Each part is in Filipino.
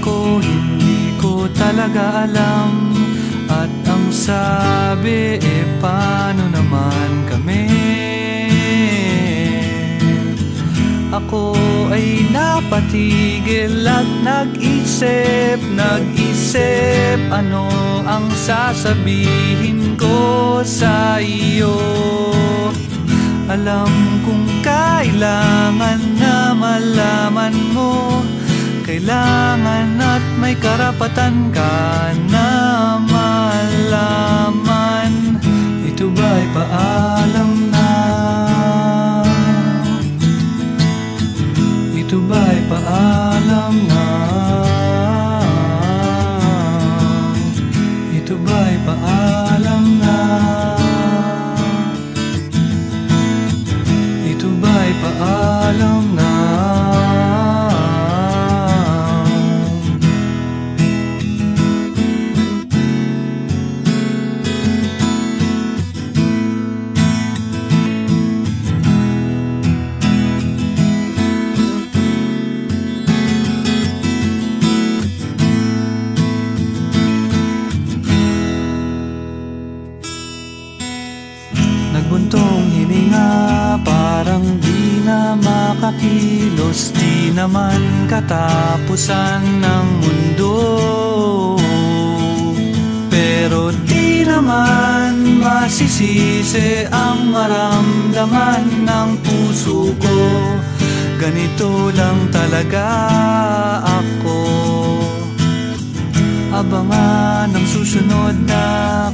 ko, hindi ko talaga alam. At ang sabi, paano naman kami? Ako ay napatigil at nag-isip, ano ang sasabihin ko sa iyo. Alam kong kailangan na malaman mo, kailangan at may karapatan ka na malaman. Ito ba'y paalam na? Ito ba'y paalam na? Ito ba'y paalam na? Ito ba'y paalam na? Nagbuntong hininga, parang di na makakilos. Di naman katapusan ng mundo, pero di naman masisisi ang maramdaman ng puso ko. Ganito lang talaga ako. Abangan ang susunod na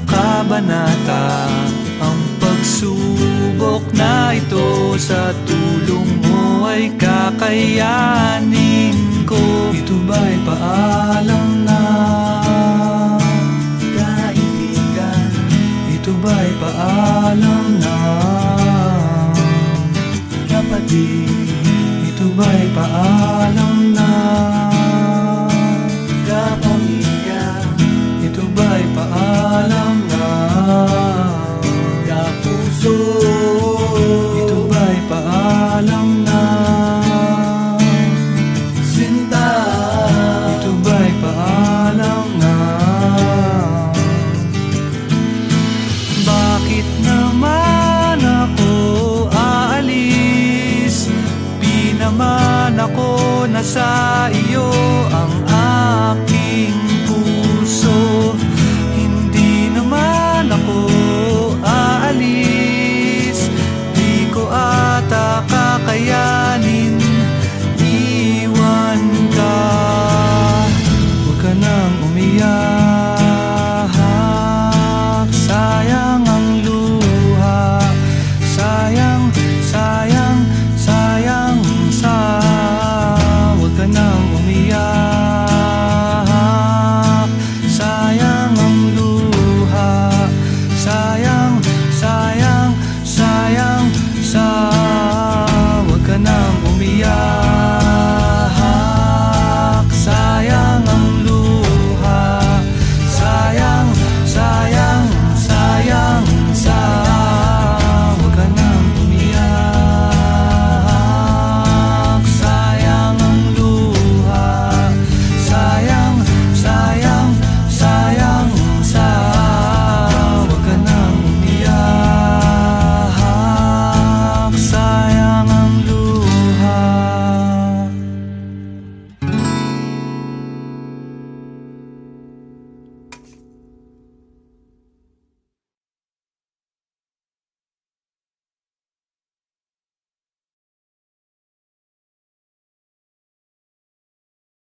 kabanata, ang pagsubok na ito sa tulong mo ay kakayanin ko. Ito ba'y paalam na, kaibigan? Ito ba'y paalam na, kapatid? Ito ba'y paalam na?